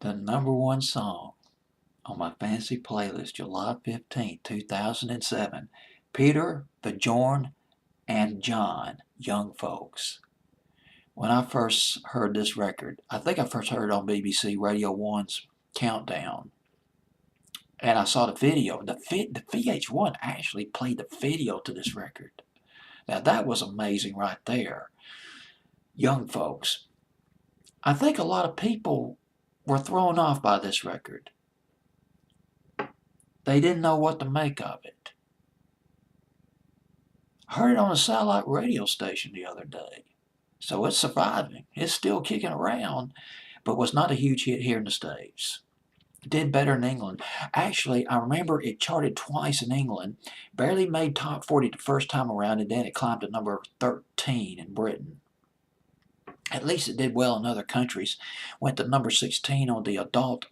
The number one song on my fantasy playlist, July 15th, 2007. Peter, Bjorn, and John, Young Folks. When I first heard this record, I think I first heard it on BBC Radio 1's Countdown. And I saw the video. The VH1 actually played the video to this record. Now that was amazing right there. Young Folks. I think a lot of people were thrown off by this record. They didn't know what to make of it. I heard it on a satellite radio station the other day. So it's surviving. It's still kicking around, but was not a huge hit here in the States. It did better in England. Actually, I remember it charted twice in England, barely made top 40 the first time around, and then it climbed to number 13 in Britain. At least it did well in other countries. Went to number 16 on the adult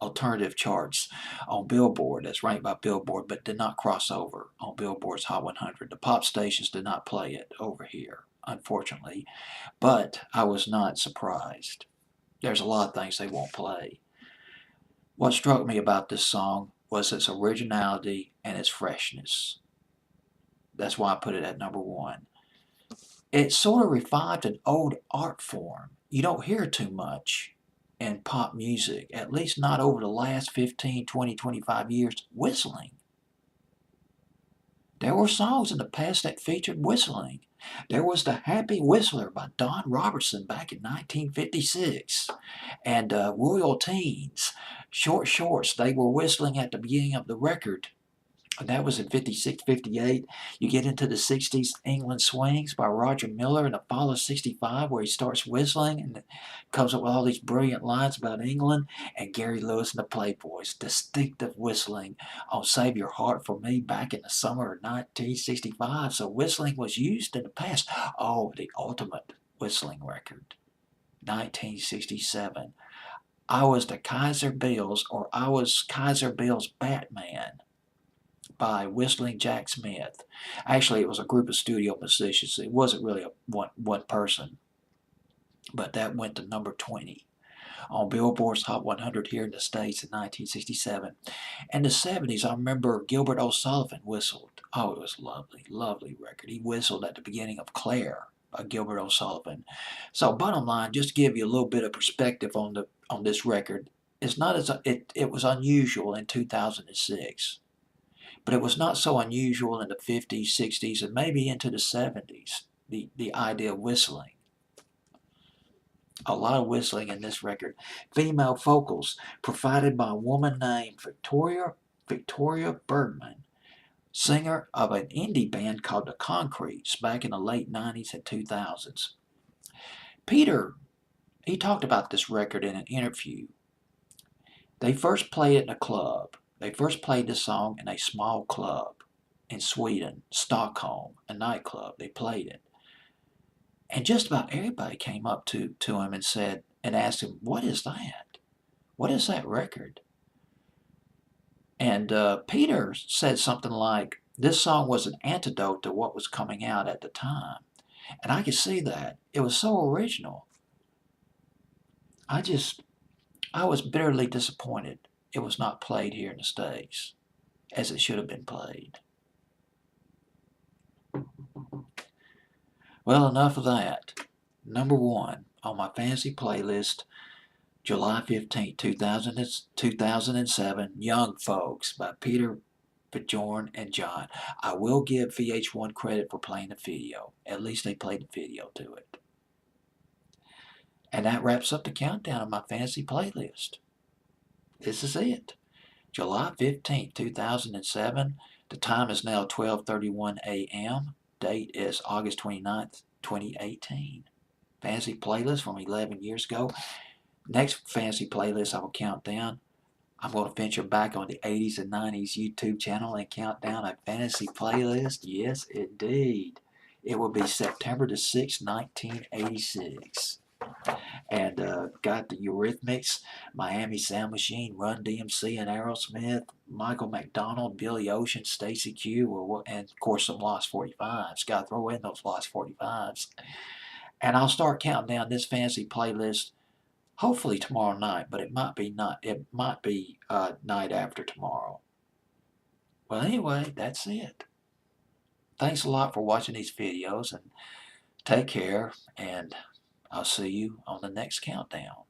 alternative charts on Billboard, as ranked by Billboard, but did not cross over on Billboard's Hot 100. The pop stations did not play it over here, unfortunately, but I was not surprised. There's a lot of things they won't play. What struck me about this song was its originality and its freshness. That's why I put it at number one. It sort of revived an old art form. You don't hear too much in pop music, at least not over the last 15, 20, 25 years, whistling. There were songs in the past that featured whistling. There was The Happy Whistler by Don Robertson back in 1956. And Royal Teens, Short Shorts, they were whistling at the beginning of the record. And that was in 56, 58. You get into the 60s, England Swings by Roger Miller, in the fall of 65, where he starts whistling and comes up with all these brilliant lines about England. And Gary Lewis and the Playboys, distinctive whistling on Save Your Heart for Me back in the summer of 1965. So whistling was used in the past. Oh, the ultimate whistling record, 1967. I was the Kaiser Bills, or I was Kaiser Bill's Batman, by Whistling Jack Smith. Actually, it was a group of studio musicians. It wasn't really one person, but that went to number 20 on Billboard's Hot 100 here in the States in 1967. In the 70s, I remember Gilbert O'Sullivan whistled. Oh, it was lovely, lovely record. He whistled at the beginning of Claire by Gilbert O'Sullivan. So bottom line, just to give you a little bit of perspective on this record, it's not as it was unusual in 2006. But it was not so unusual in the 50s, 60s, and maybe into the 70s, the idea of whistling. A lot of whistling in this record. Female vocals provided by a woman named Victoria Bergman, singer of an indie band called The Concretes back in the late 90s and 2000s. Peter, he talked about this record in an interview. They first played it in a club. They first played this song in a small club in Sweden, Stockholm, a nightclub. They played it. And just about everybody came up to him and said, and asked him, "What is that? What is that record?" And Peter said something like, "This song was an antidote to what was coming out at the time." And I could see that. It was so original. I was bitterly disappointed it was not played here in the States as it should have been played. Well, enough of that. Number one on my fantasy playlist, July 15th, 2007, Young Folks by Peter, Bjorn, and John. I will give VH1 credit for playing the video. At least they played the video to it. And that wraps up the countdown of my fantasy playlist. This is it. July 15th, 2007. The time is now 12:31 a.m. Date is August 29th, 2018. Fantasy playlist from 11 years ago. Next fantasy playlist I will count down. I'm going to venture back on the 80s and 90s YouTube channel and count down a fantasy playlist. Yes, indeed. It will be September the 6th, 1986. And got the Eurythmics, Miami Sound Machine, Run DMC and Aerosmith, Michael McDonald, Billy Ocean, Stacey Q, and of course some Lost 45s. Got to throw in those Lost 45s. And I'll start counting down this fantasy playlist Hopefully tomorrow night, but it might be not. It might be night after tomorrow. Well, anyway, that's it. Thanks a lot for watching these videos, and take care, and I'll see you on the next countdown.